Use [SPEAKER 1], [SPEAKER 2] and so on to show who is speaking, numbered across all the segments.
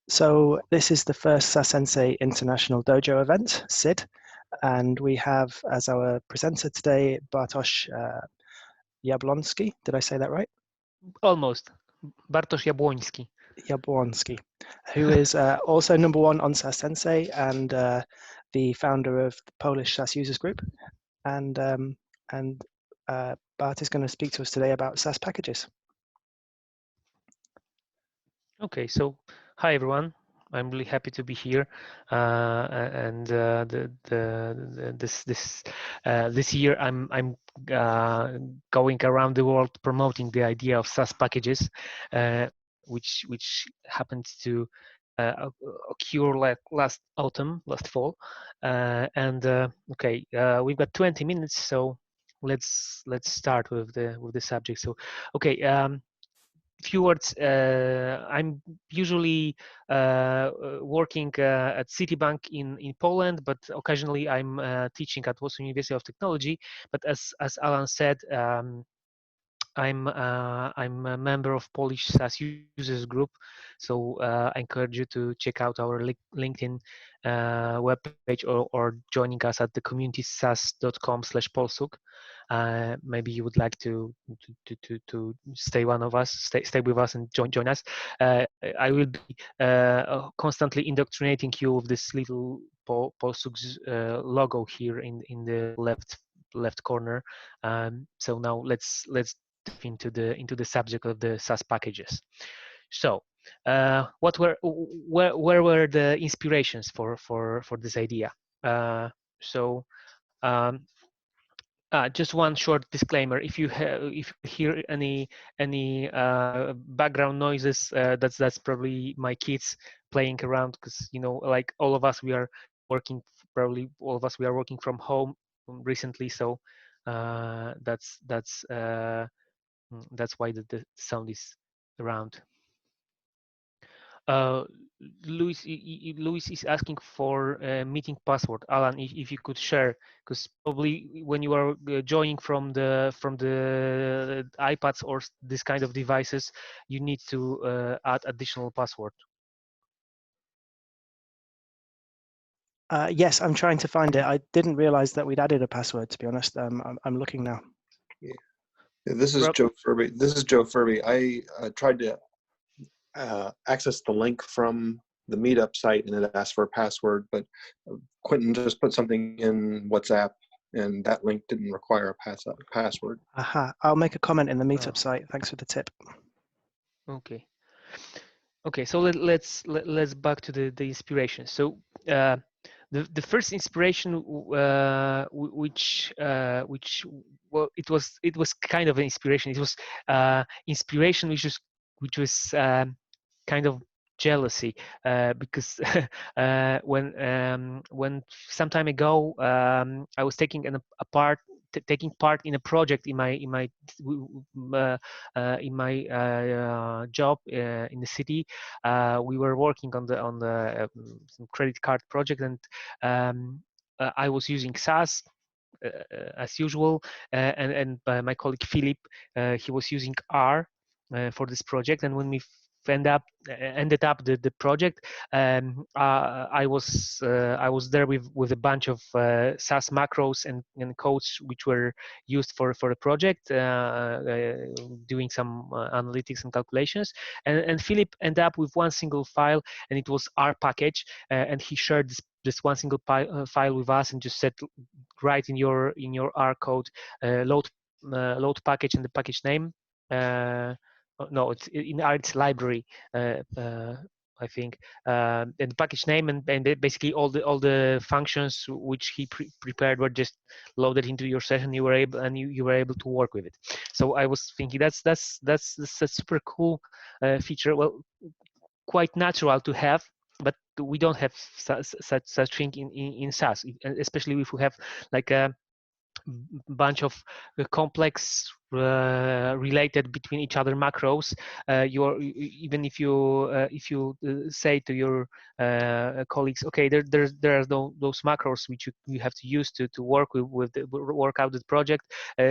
[SPEAKER 1] So this is the first Sasensei International Dojo event, SID, and we have as our presenter today Bartosz Jabłoński. Did I say that right?
[SPEAKER 2] Almost. Bartosz Jabłoński.
[SPEAKER 1] Jabłoński, who is also #1 on Sasensei and the founder of the Polish SAS users group. And Bart is going to speak to us today about SAS packages.
[SPEAKER 2] Okay, so hi everyone. I'm really happy to be here, and this year I'm going around the world promoting the idea of SAS packages, which happened to occur like last autumn, last fall, okay, we've got 20 minutes, so let's start with the subject. So okay. Few words. I'm usually working at Citibank in Poland, but occasionally I'm teaching at Warsaw University of Technology. But as Alan said, I'm a member of Polish SAS users group, so I encourage you to check out our LinkedIn webpage or joining us at the communitysas.com/polsuk. Maybe you would like to stay one of us, stay with us and join us. I will be constantly indoctrinating you with this little Polsuk's logo here in the left corner. So now let's into the subject of the SAS packages. So where were the inspirations for this idea? Just one short disclaimer: if you hear any background noises, that's probably my kids playing around, because like all of us, we are working from home recently, so that's why the sound is around. Luis is asking for a meeting password. Alan, if you could share, because probably when you are joining from the iPads or this kind of devices, you need to add additional password.
[SPEAKER 1] Yes, I'm trying to find it. I didn't realize that we'd added a password, to be honest. I'm looking now.
[SPEAKER 3] Yeah. This is Joe Furby. I tried to access the link from the meetup site, and it asked for a password, but Quentin just put something in WhatsApp, and that link didn't require a password.
[SPEAKER 1] Aha, I'll make a comment in the meetup site. Thanks for the tip.
[SPEAKER 2] Okay. So let's back to the inspiration. So the first inspiration, which well, it was kind of an inspiration. It was inspiration which was kind of jealousy, because when some time ago I was taking part in a project in my job in the city. We were working on the some credit card project, and I was using SAS as usual, and my colleague Philip, he was using R for this project. And when we ended up the project, I was there with a bunch of SAS macros and codes which were used for the project, doing some analytics and calculations. And Philip ended up with one single file, and it was our package, and he shared this one single file with us, and just said, write in your R code loadPackage and the package name. No, it's in its library, I think, and the package name, and basically all the functions which he prepared were just loaded into your session. You were able to work with it. So I was thinking that's a super cool feature. Well, quite natural to have, but we don't have such thing in SAS, especially if we have like a bunch of complex related between each other macros. Even if you say to your colleagues, okay, there are those macros which you have to use to work work out the project.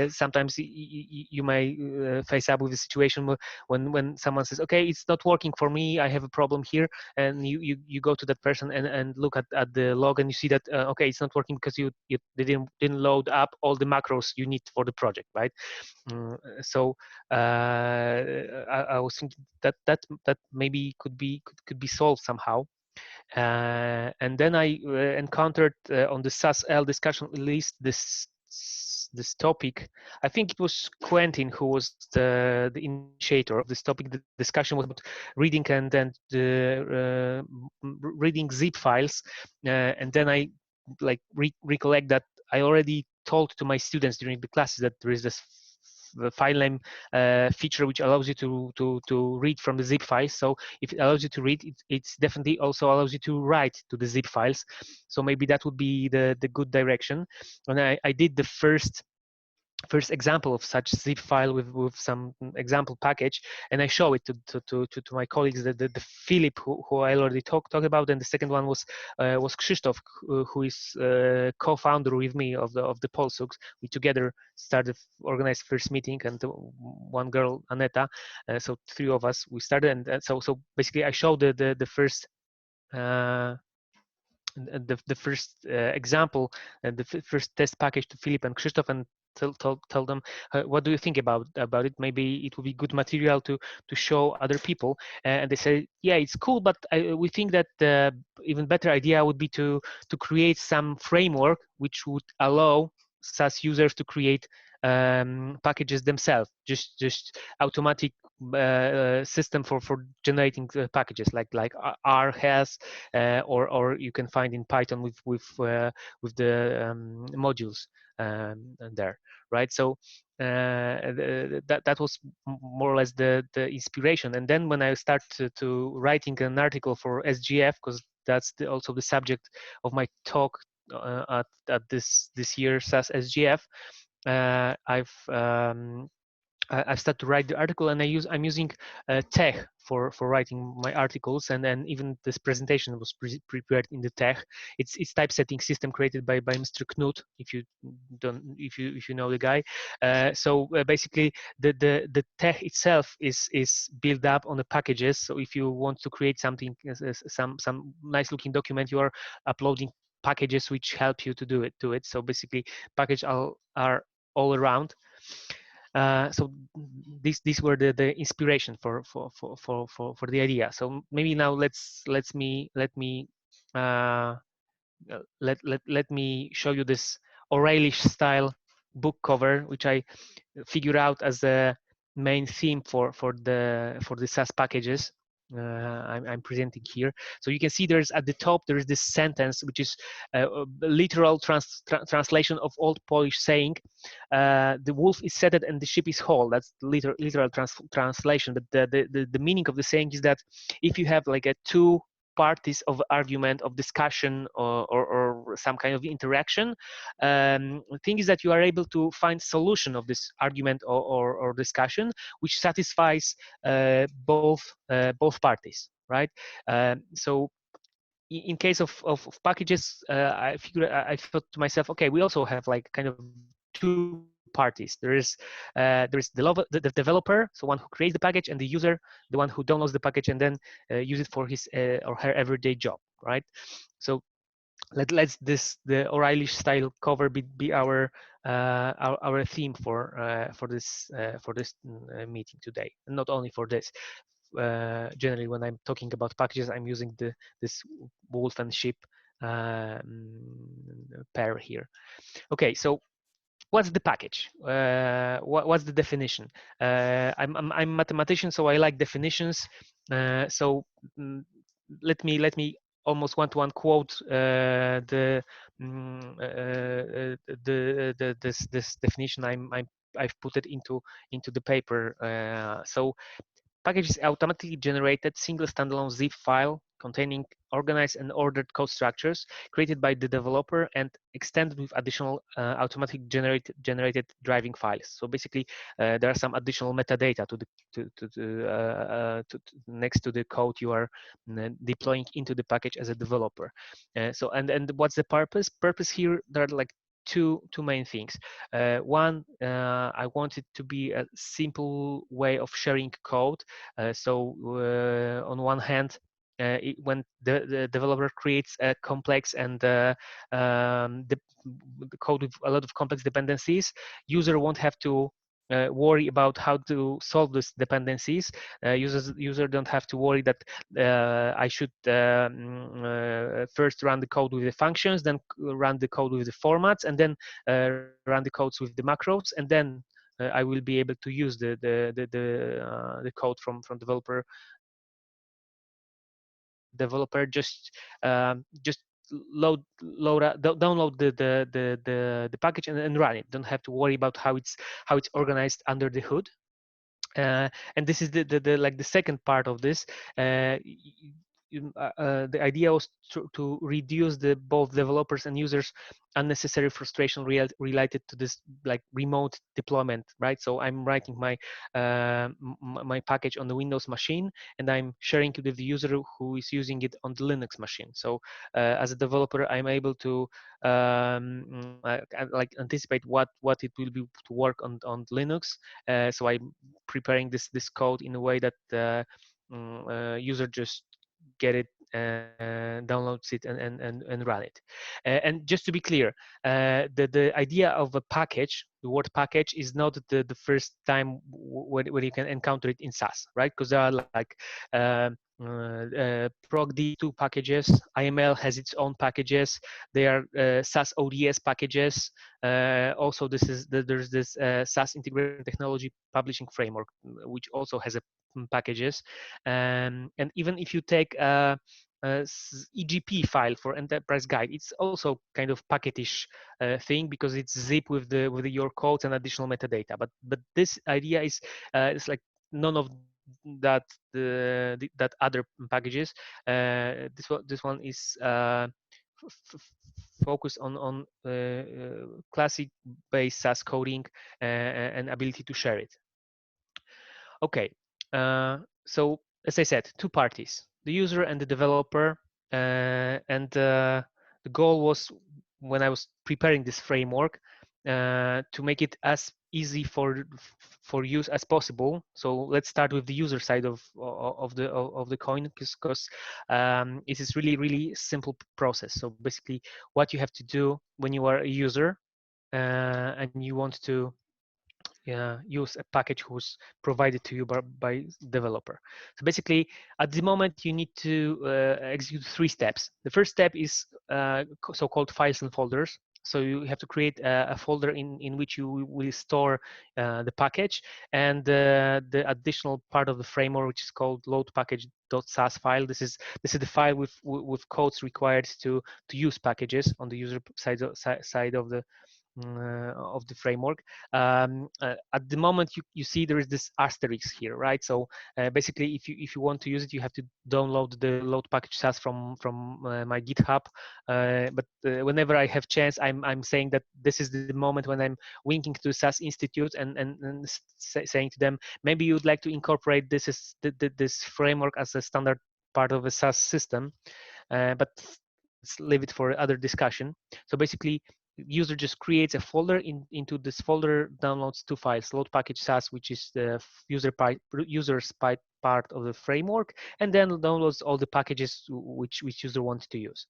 [SPEAKER 2] Sometimes you may face up with a situation when someone says, okay, it's not working for me, I have a problem here, and you go to that person and look at the log, and you see that okay, it's not working because they didn't load up all the macros you need for the project, right? So I was thinking that maybe could be solved somehow. And then I encountered on the SAS-L discussion list this topic. I think it was Quentin who was the initiator of this topic. The discussion was about reading and reading zip files, and then I recollect that I already told to my students during the classes that there is this file name feature which allows you to read from the zip files. So if it allows you to read, it's definitely also allows you to write to the zip files. So maybe that would be the good direction. And I did the first example of such zip file with some example package, and I show it to my colleagues, the Philip who I already talked about, and the second one was Krzysztof, who is co-founder with me of the Polsuks. We together started organized first meeting, and one girl, Aneta, so three of us we started, and so basically I showed the first the first example, the first test package to Philip and Krzysztof, and tell them what do you think about it. Maybe it would be good material to show other people. And they say, yeah, it's cool, but we think that the even better idea would be to create some framework which would allow SAS users to create packages themselves, just automatic system for generating packages like R has, or you can find in Python with the modules there, right? So that was more or less the inspiration. And then when I started to writing an article for SGF, because that's also the subject of my talk at this year's SAS SGF, I've started to write the article, and I'm using Tech for writing my articles, and then even this presentation was prepared in the Tech. It's typesetting system created by Mr. Knut, if you know the guy. So basically the Tech itself is built up on the packages. So if you want to create something, some nice looking document, you are uploading packages which help you to do it. So basically packages are all around. So these were the inspiration for the idea. So maybe now let me show you this O'Reilly style book cover, which I figured out as a main theme for the SAS packages I'm presenting here. So you can see there's at the top there is this sentence which is a literal translation of old Polish saying, the wolf is settled and the ship is whole. That's the literal translation. But the meaning of the saying is that if you have like a two parties of argument, of discussion, or some kind of interaction, the thing is that you are able to find solution of this argument or discussion which satisfies both parties, right? So in case of packages, I thought to myself, okay, we also have like kind of two parties. There is the developer, so one who creates the package, and the user, the one who downloads the package and then use it for his or her everyday job, right? So let's the O'Reilly style cover be our theme for this meeting today, and not only for this. Generally, when I'm talking about packages, I'm using this wolf and sheep pair here. Okay, so what's the package? What's the definition? I'm a mathematician, so I like definitions. So let me almost one-to-one quote this definition. I've put it into the paper. So package is automatically generated single standalone zip file containing organized and ordered code structures created by the developer and extended with additional automatic generated driving files. So basically, there are some additional metadata next to the code you are deploying into the package as a developer. So and what's the purpose? Purpose here, there are like two main things. One, I want it to be a simple way of sharing code. So on one hand, when the developer creates a complex and the code with a lot of complex dependencies, user won't have to worry about how to solve these dependencies. User don't have to worry that I should first run the code with the functions, then run the code with the formats, and then run the codes with the macros, and then I will be able to use the code from developer. Just download the package and run it. Don't have to worry about how it's organized under the hood. And this is the second part of this. The idea was to reduce both developers and users unnecessary frustration related to this like remote deployment, right? So I'm writing my my package on the Windows machine, and I'm sharing it with the user who is using it on the Linux machine. So as a developer, I'm able to like anticipate what it will be to work on Linux. So I'm preparing this code in a way that user just get it, downloads it, and run it. And just to be clear, the idea of a package, the word package, is not the first time when you can encounter it in SAS, right? Because there are like ProgD2 packages. IML has its own packages. There are SAS ODS packages. Also, there's this SAS integrated technology publishing framework, which also has a packages. And even if you take a EGP file for enterprise guide, it's also kind of packetish thing, because it's zip with your codes and additional metadata. But this idea is it's like none of that that other packages. This one is focused on classic Base SAS coding and ability to share it. Okay, so as I said, two parties, the user and the developer, and the goal was, when I was preparing this framework, to make it as easy for use as possible. So let's start with the user side of the coin, because it is really simple process. So basically, what you have to do when you are a user and you want to use a package who's provided to you by developer. So basically, at the moment, you need to execute 3 steps. The first step is so-called files and folders. So you have to create a folder in which you will store the package, and the additional part of the framework, which is called loadPackage.sas file. This is the file with codes required to use packages on the user side of the framework. At the moment, you see there is this asterisk here, right? So basically, if you want to use it, you have to download the loadPackage.sas from my GitHub. But whenever I have chance, I'm saying that this is the moment when I'm winking to SAS Institute and saying to them, maybe you'd like to incorporate this framework as a standard part of a SAS system. But let's leave it for other discussion. So basically, user just creates a folder. Into this folder downloads 2 files: loadPackage.sas, which is the user's part of the framework, and then downloads all the packages which user wants to use.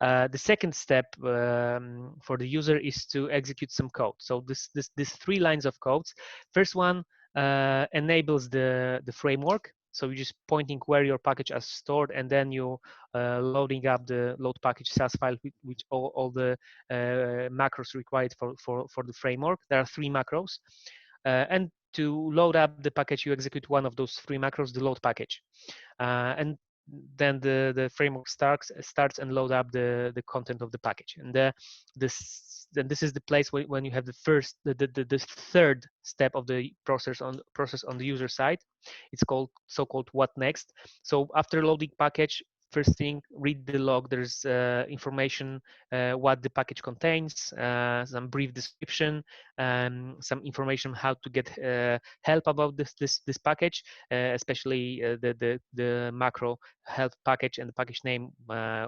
[SPEAKER 2] The second step for the user is to execute some code. So this 3 lines of codes. First one enables the framework. So you're just pointing where your package is stored, and then you loading up the loadPackage.sas file, which all the macros required for the framework. There are 3 macros, and to load up the package, you execute one of those 3 macros, the load package, and then the framework starts and load up the content of the package. And this is the place when you have the third step of the process on the user side. It's called so-called what next. So after loading package, first thing, read the log. There's information what the package contains, some brief description, some information how to get help about this package, especially the macro help package and the package name,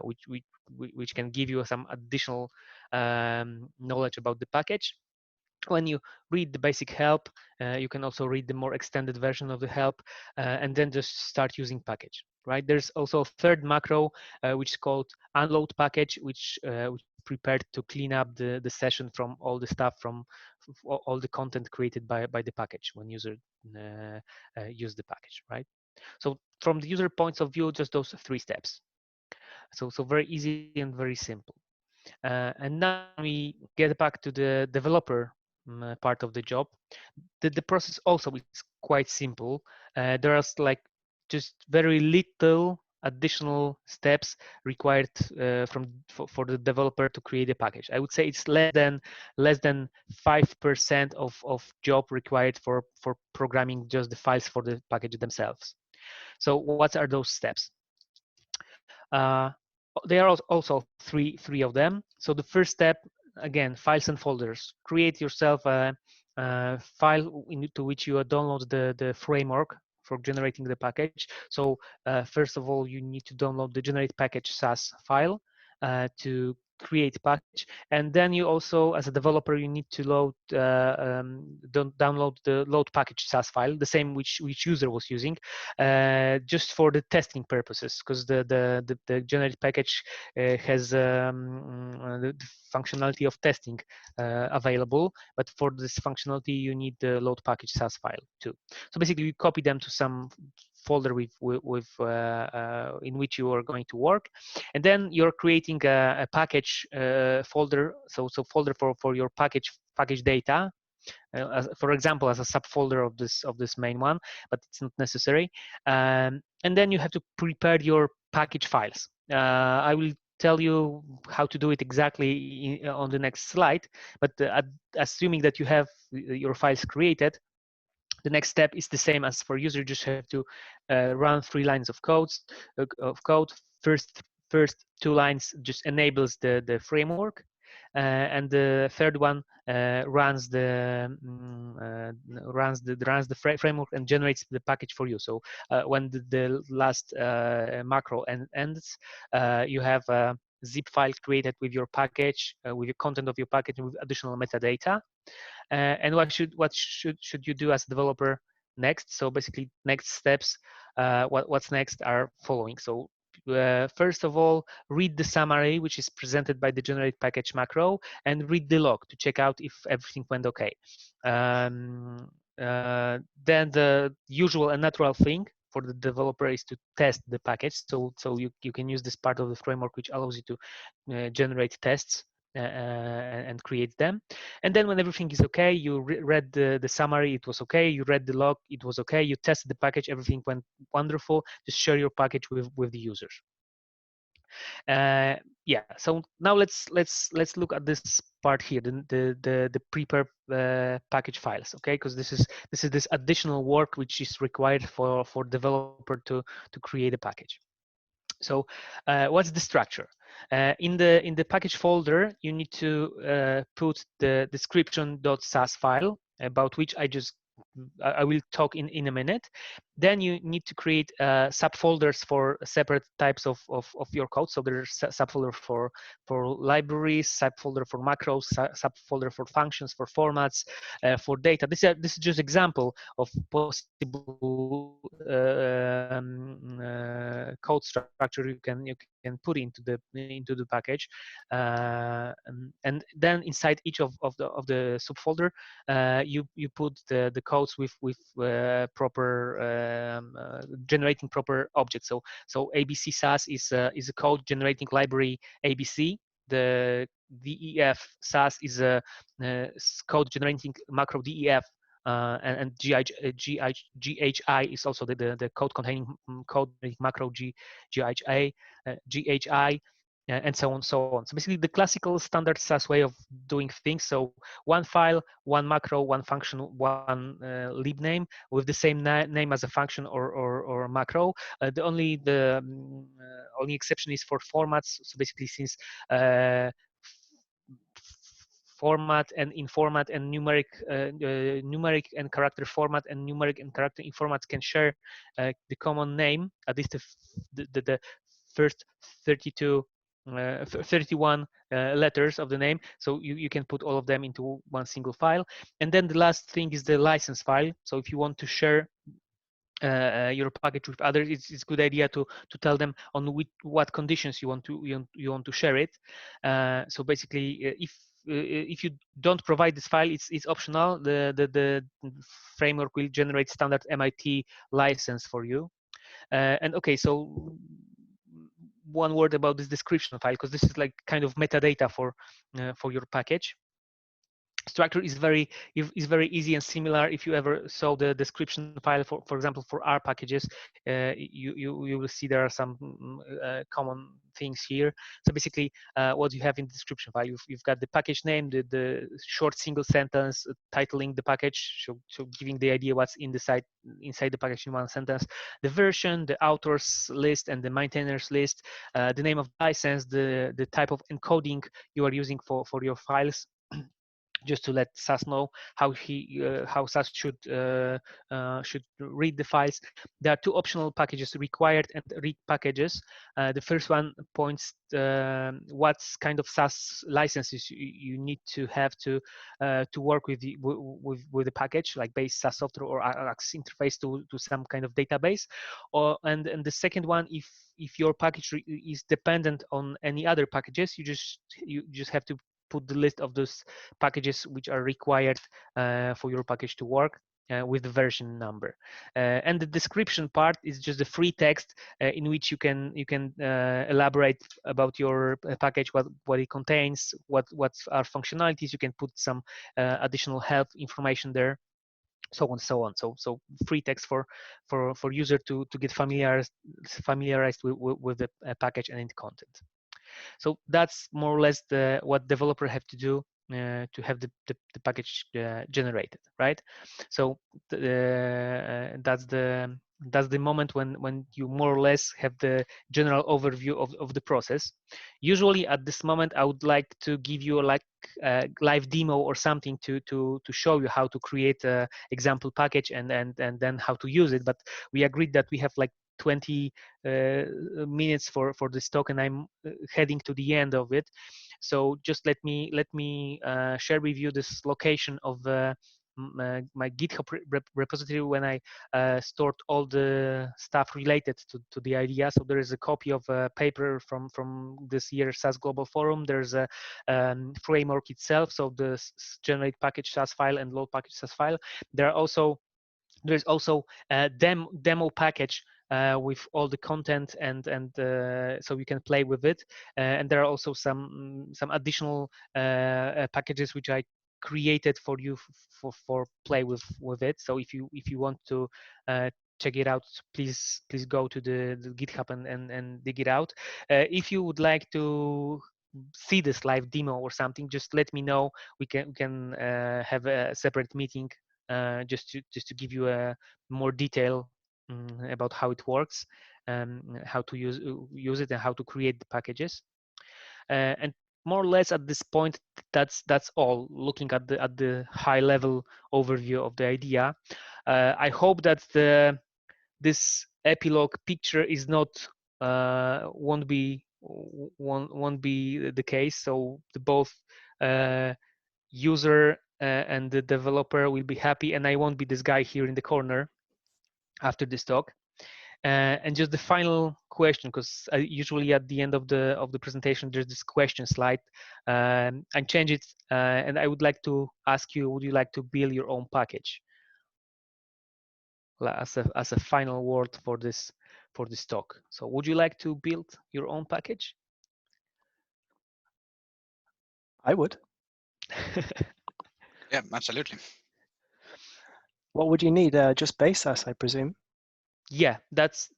[SPEAKER 2] which can give you some additional knowledge about the package. When you read the basic help, you can also read the more extended version of the help, and then just start using package, right? There's also a third macro, which is called unloadPackage, which prepared to clean up the session from all the stuff, from all the content created by the package when user use the package, right? So from the user points of view, just those 3 steps. So very easy and very simple. And now we get back to the developer part of the job. The process also is quite simple. There are like just very little additional steps required for the developer to create a package. I would say it's less than 5% of job required for programming just the files for the package themselves. So what are those steps? There are also three of them. So the first step, again, files and folders. Create yourself a file into which you download the framework for generating the package. So first of all, you need to download the MyPackage SAS file to create package, and then you also, as a developer, you need to download the loadPackage SAS file, the same which user was using, just for the testing purposes, because the MyPackage has the functionality of testing available, but for this functionality you need the loadPackage SAS file too. So basically you copy them to some folder in which you are going to work, and then you're creating a package folder, so folder for your package data, for example, as a subfolder of this main one, but it's not necessary. And then you have to prepare your package files. I will tell you how to do it exactly on the next slide, but assuming that you have your files created, the next step is the same as for user. You just have to run 3 lines of code. First 2 lines just enables the framework, and the third one runs the framework and generates the package for you. So when the last macro ends, you have a zip file created with your package, with the content of your package, with additional metadata. And what should you do as a developer next? So basically, next steps, what's next are following. So first of all, read the summary, which is presented by the MyPackage macro, and read the log to check out if everything went okay. Then the usual and natural thing for the developer is to test the package. So you can use this part of the framework which allows you to generate tests and create them. And then when everything is okay, you read the summary, it was okay, you read the log, it was okay, you tested the package, everything went wonderful, just share your package with the users. Yeah, so now let's look at this part here, the prepare package files, okay? Because this is this additional work which is required for developer to create a package. So what's the structure? In the package folder, you need to put the description.sas file, about which I will talk in a minute. Then you need to create subfolders for separate types of your code. So there's subfolder for libraries, subfolder for macros, subfolder for functions, for formats, for data. This is just example of possible code structure you can put into the package, and then inside each of the subfolder, you put the codes with proper generating proper objects. So ABC SAS is a code generating library ABC. The DEF SAS is a code generating macro DEF, and GHI is also the code containing code macro GHI, and so on. So basically, the classical standard SAS way of doing things. So one file, one macro, one function, one lib name with the same name as a function or macro. The only exception is for formats. So basically, since format and informat and numeric and character format and numeric and character informats can share the common name, at least the first 31 letters of the name. So you can put all of them into one single file. And then the last thing is the license file. So if you want to share your package with others, it's a good idea to tell them on what conditions you want to share it. So basically, if you don't provide this file, it's optional. The framework will generate standard MIT license for you. And okay, so one word about this description file, because this is like kind of metadata for your package. Structure is very easy and similar. If you ever saw the description file for example for R packages, you will see there are some common things here. So basically, what you have in the description file, you've got the package name, the short single sentence titling the package, so giving the idea what's inside the package in one sentence, the version, the authors list, and the maintainers list, the name of license, the type of encoding you are using for your files, just to let SAS know how SAS should read the files. There are two optional packages, required and read packages. The first one points what kind of SAS licenses you need to have to work with the package, like Base SAS software or Access interface to some kind of database. And the second one, if your package is dependent on any other packages, you just have to put the list of those packages which are required for your package to work with the version number. And the description part is just the free text in which you can elaborate about your package, what it contains, what are functionalities. You can put some additional help information there, so on. So free text for user to get familiarized with the package and its content. So that's more or less what developer have to do to have the package generated, right? So that's the moment when you more or less have the general overview of the process. Usually at this moment, I would like to give you like a live demo or something to show you how to create an example package and then how to use it. But we agreed that we have like 20 minutes for this talk, and I'm heading to the end of it. So just let me share with you this location of my GitHub repository when I stored all the stuff related to the idea. So there is a copy of a paper from this year's SAS Global Forum. There's a framework itself, so the generate package SAS file and load package SAS file. There's also a demo package with all the content and so you can play with it. And there are also some additional packages which I created for you for play with it. So if you want to check it out, please go to the GitHub and dig it out. If you would like to see this live demo or something, just let me know. We can have a separate meeting just to give you a more detail about how it works, how to use it, and how to create the packages. And more or less at this point, that's all. Looking at the high level overview of the idea, I hope that this epilogue picture is not won't be the case. So both user and the developer will be happy, and I won't be this guy here in the corner after this talk. And just the final question, because usually at the end of the presentation there's this question slide. I change it, and I would like to ask you: would you like to build your own package? As a final word for this talk. So, would you like to build your own package?
[SPEAKER 1] I would.
[SPEAKER 4] Yeah, absolutely. What
[SPEAKER 1] would you need? Just Base SAS, I presume.
[SPEAKER 2] Yeah, that's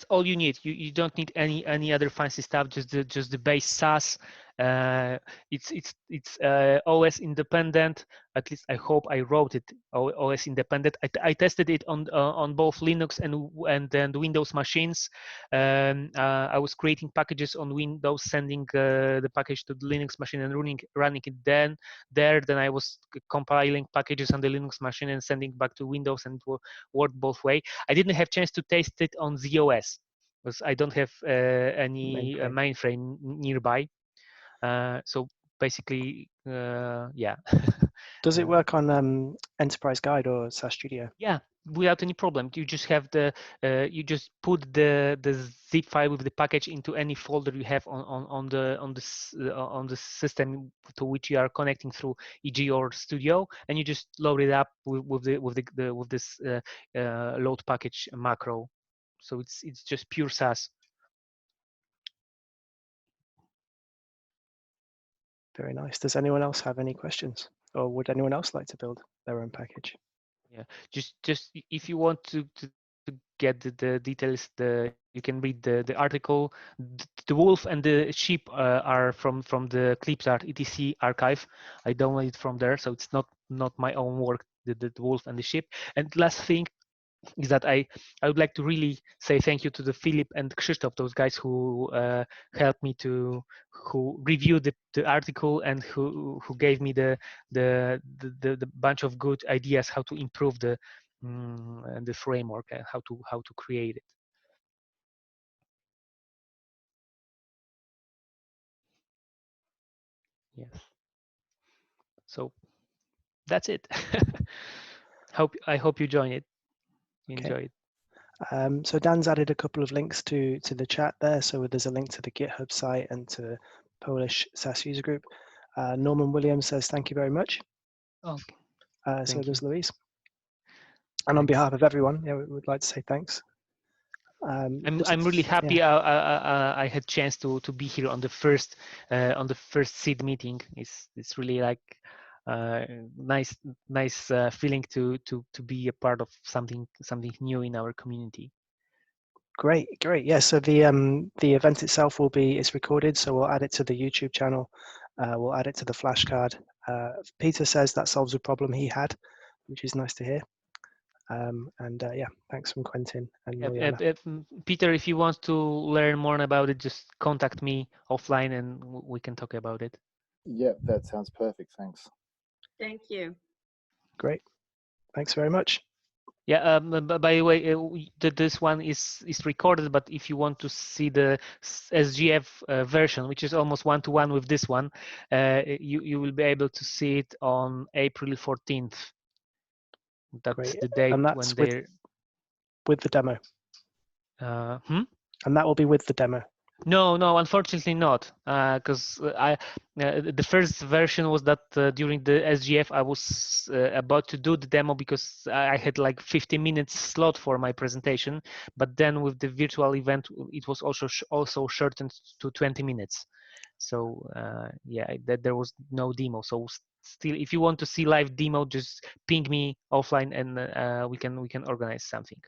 [SPEAKER 2] all you need. You don't need any other fancy stuff. Just the Base SAS It's OS independent. At least I hope I wrote it OS independent. I tested it on both Linux and then Windows machines. I was creating packages on Windows, sending the package to the Linux machine and running it then I was compiling packages on the Linux machine and sending back to Windows, and it worked both way. I didn't have chance to taste it on ZOS because I don't have any mainframe nearby. So basically, yeah.
[SPEAKER 1] Does it work on Enterprise Guide or SAS Studio?
[SPEAKER 2] Yeah, without any problem. You just have you just put the zip file with the package into any folder you have on the system to which you are connecting through EG or Studio, and you just load it up with this load package macro. So it's just pure SAS.
[SPEAKER 1] Very nice. Does anyone else have any questions, or would anyone else like to build their own package?
[SPEAKER 2] Yeah, just if you want to get the details, you can read the article. The wolf and the sheep are from the ClipsArt etc archive. I downloaded it from there, so it's not my own work. The wolf and the sheep. And last thing is that I would like to really say thank you to the Philip and Krzysztof, those guys who helped me who reviewed the article and who gave me the bunch of good ideas how to improve the framework and how to create it. Yes. So that's it. I hope you join it. Enjoy it.
[SPEAKER 1] So Dan's added a couple of links to the chat there. So there's a link to the GitHub site and to the Polish SAS user group. Norman Williams says thank you very much.
[SPEAKER 2] Oh,
[SPEAKER 1] so does Louise. And on behalf of everyone, we would like to say thanks.
[SPEAKER 2] I'm really happy. Yeah. I had chance to be here on the first SID meeting. It's really like nice feeling to be a part of something new in our community.
[SPEAKER 1] Great. Yeah. So the event itself is recorded, so we'll add it to the YouTube channel. We'll add it to the flashcard. Peter says that solves a problem he had, which is nice to hear. Yeah, thanks from Quentin and
[SPEAKER 2] Peter, if you want to learn more about it, just contact me offline and we can talk about it.
[SPEAKER 5] Yep, that sounds perfect. Thanks.
[SPEAKER 6] Thank you.
[SPEAKER 1] Great. Thanks very much.
[SPEAKER 2] Yeah, by the way, this one is recorded, but if you want to see the SGF version, which is almost one-to-one with this one, you will be able to see it on April 14th. That's
[SPEAKER 1] Great.
[SPEAKER 2] the date
[SPEAKER 1] and that's
[SPEAKER 2] when they're
[SPEAKER 1] with the demo. And that will be with the demo.
[SPEAKER 2] No, unfortunately not, because the first version was that during the SGF I was about to do the demo because I had like 15 minutes slot for my presentation, but then with the virtual event it was also shortened to 20 minutes. So yeah, there was no demo. So still, if you want to see live demo, just ping me offline and we can organize something.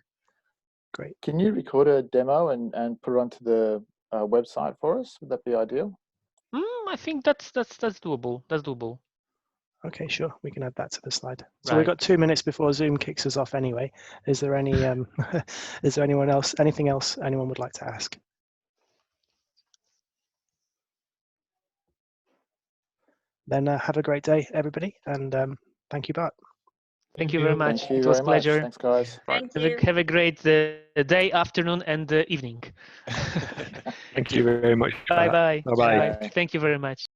[SPEAKER 1] Great.
[SPEAKER 5] Can you record a demo and put it onto the website for us? Would that be ideal?
[SPEAKER 2] I think that's doable. That's doable.
[SPEAKER 1] Okay, sure. We can add that to the slide. So we've got 2 minutes before Zoom kicks us off anyway. Is there any is there anything else anyone would like to ask? Then have a great day, everybody, and thank you, Bart.
[SPEAKER 2] Thank you very much.
[SPEAKER 5] Thank you
[SPEAKER 2] it was
[SPEAKER 5] very
[SPEAKER 2] a pleasure.
[SPEAKER 5] Much. Thanks, guys.
[SPEAKER 6] Thank you.
[SPEAKER 2] Have a great day, afternoon, and evening.
[SPEAKER 7] Thank you very much.
[SPEAKER 2] Bye-bye.
[SPEAKER 7] Bye-bye.
[SPEAKER 2] Thank you very much.